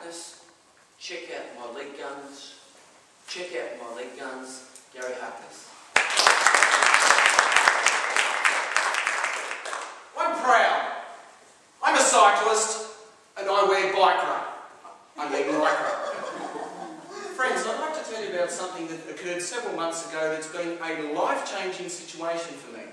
Harkness. Check out my leg guns. Check out my leg guns, Gary Harkness. I'm proud. I'm a cyclist and I wear lycra. Friends, I'd like to tell you about something that occurred several months ago that's been a life-changing situation for me.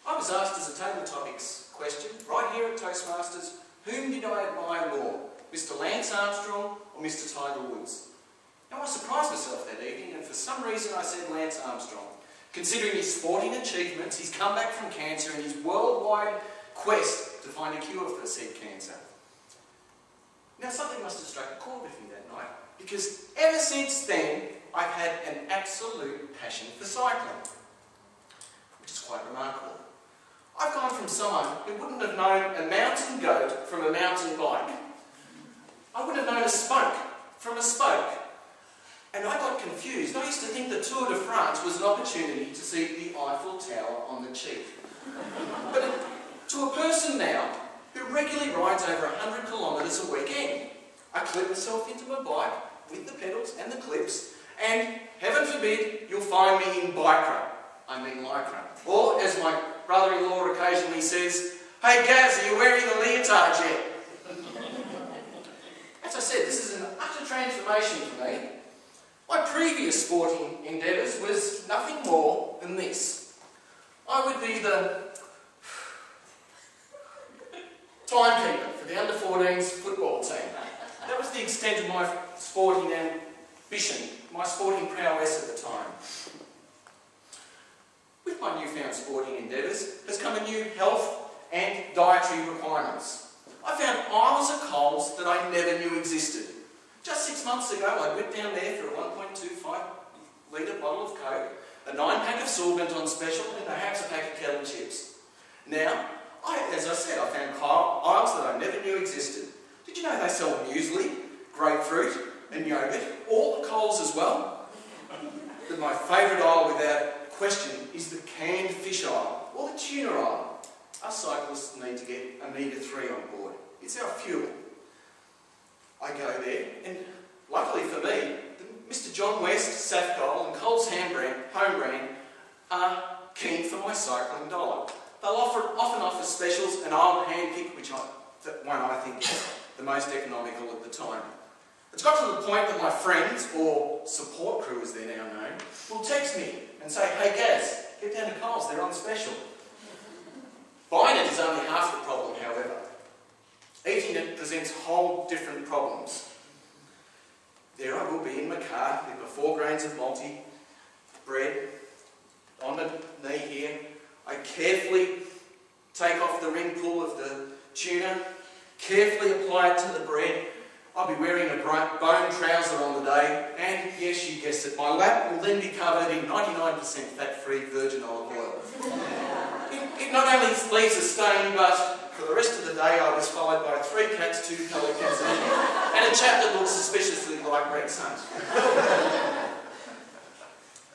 I was asked as a table topics question, right here at Toastmasters, whom did I admire more, Mr. Lance Armstrong or Mr. Tiger Woods? Now I surprised myself that evening and for some reason I said Lance Armstrong. Considering his sporting achievements, his comeback from cancer and his worldwide quest to find a cure for said cancer. Now something must have struck a chord with me that night, because ever since then I've had an absolute passion for cycling, which is quite remarkable. I've gone from someone who wouldn't have known a mountain goat from a mountain bike. I wouldn't have known a spoke from a spoke. And I got confused. I used to think the Tour de France was an opportunity to see the Eiffel Tower on the cheap. But to a person now who regularly rides over 100 kilometres a weekend, I clip myself into my bike with the pedals and the clips, and heaven forbid you'll find me in lycra. Or as my brother-in-law occasionally says, "Hey Gaz, are you wearing the leotard yet?" As I said, this is an utter transformation for me. My previous sporting endeavours was nothing more than this. I would be the timekeeper for the under-14s football team. That was the extent of my sporting ambition, my sporting prowess at the time. With my newfound sporting endeavours has come a new health and dietary requirements. I found aisles of coals that I never knew existed. Just 6 months ago I went down there for a 1.25 litre bottle of Coke, a 9-pack of Sorbent on special and perhaps a pack of kettle chips. Now, as I said, I found aisles that I never knew existed. Did you know they sell muesli, grapefruit and yoghurt, all the coals as well? But my favourite aisle without question is the canned fish aisle, or the tuna aisle. Us cyclists need to get omega-3 on board. It's our fuel. I go there, and luckily for me, Mr. John West, Safgol and Coles home brand are keen for my cycling dollar. They'll often offer specials, and I'll handpick which one I think is the most economical at the time. It's got to the point that my friends, or support crew as they're now known, will text me and say, "Hey Gaz, get down to Coles, they're on special." Buying it is only half the problem, however. Eating it presents whole different problems. There I will be in my car with my 4 grains of multi bread on the knee here. I carefully take off the ring pull of the tuna, carefully apply it to the bread. I'll be wearing a bone trouser on the day, and yes, you guessed it, my lap will then be covered in 99% fat-free virgin olive oil. It not only leaves a stain, but for the rest of the day I was followed by 3 cats, 2 pelicans, and a chap that looks suspiciously like Red Hunt.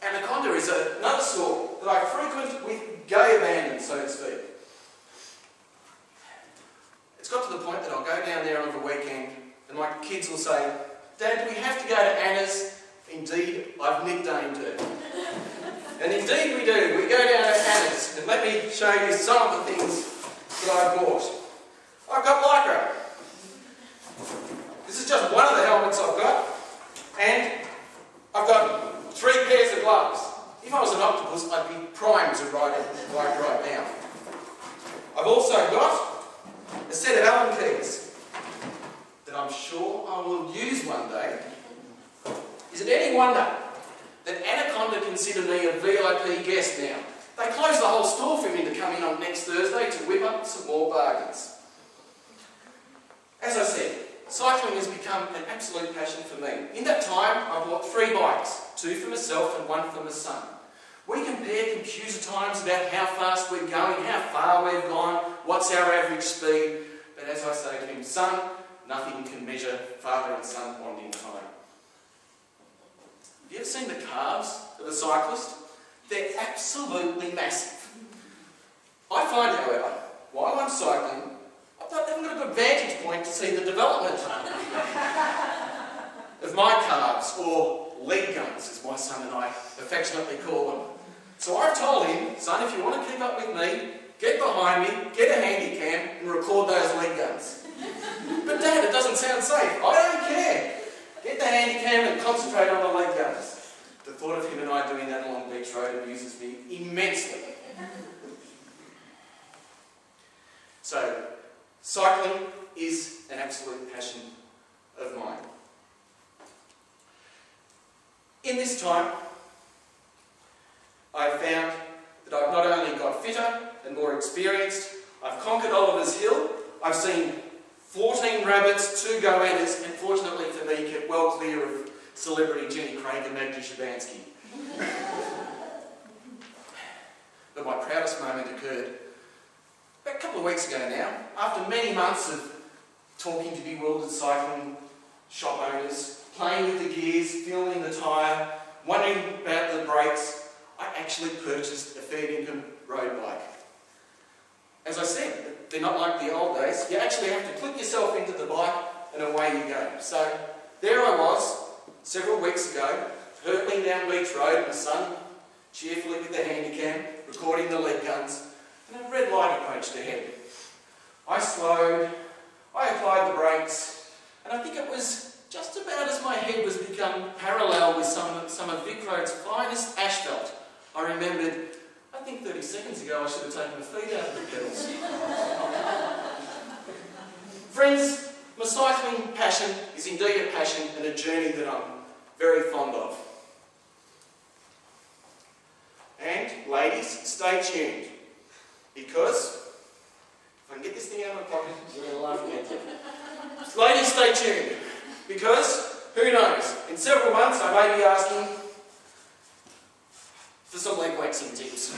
Anaconda is another sort that I frequent with gay abandon, so to speak. It's got to the point that I'll go down there on the weekend and my kids will say, "Dad, do we have to go to Anna's?" Indeed, I've nicknamed her. And indeed we do. We go down to Anna's, and let me show you some of the things that I bought. I've got lycra. This is just one of the helmets I've got, and I've got 3 pairs of gloves. If I was an octopus, I'd be primed to ride it right now. I've also got a set of Allen keys that I'm sure I will use one day. Is it any wonder that Anaconda consider me a VIP guest now? They closed the whole store for me to come in on next Thursday to whip up some more bargains. As I said, cycling has become an absolute passion for me. In that time, I bought 3 bikes, 2 for myself and 1 for my son. We compare computer times about how fast we're going, how far we've gone, what's our average speed. But as I say to him, "Son, nothing can measure father and son bonding time." Have you ever seen the calves of a cyclist? They're absolutely massive. I find, however, while I'm cycling, I've got a good vantage point to see the development. of my calves, or leg guns, as my son and I affectionately call them. So I've told him, son, if you want to keep up with me, get behind me, get a handy cam, and record those leg guns. But Dad, it doesn't sound safe. I don't care. Get the handy cam and concentrate on the leg guns. The thought of him and I doing that along Beach Road amuses me immensely. So, cycling is an absolute passion of mine. In this time, I've found that I've not only got fitter and more experienced, I've conquered Oliver's Hill, I've seen 14 rabbits, 2 goannas, and fortunately for me, kept well clear of celebrity Jenny Craig and Magda Shabansky. But my proudest moment occurred about a couple of weeks ago now, after many months of talking to bewildered cycling shop owners, playing with the gears, feeling the tyre, wondering about the brakes, I actually purchased a fair income road bike. As I said, they're not like the old days. You actually have to clip yourself into the bike and away you go. So there I was, several weeks ago, hurtling down Beach Road in the sun, cheerfully with the handycam, recording the leg guns, and a red light approached ahead. I slowed, I applied the brakes, and I think it was just about as my head was become parallel with some of Vic Road's finest asphalt. I remembered, I think 30 seconds ago I should have taken the feet out of the pedals. Friends, my cycling passion is indeed a passion and a journey that I'm very fond of. And ladies, stay tuned, because if I can get this thing out of my pocket, you're going to laugh again. Ladies, stay tuned, because who knows, in several months I may be asking for some leg waxing tips.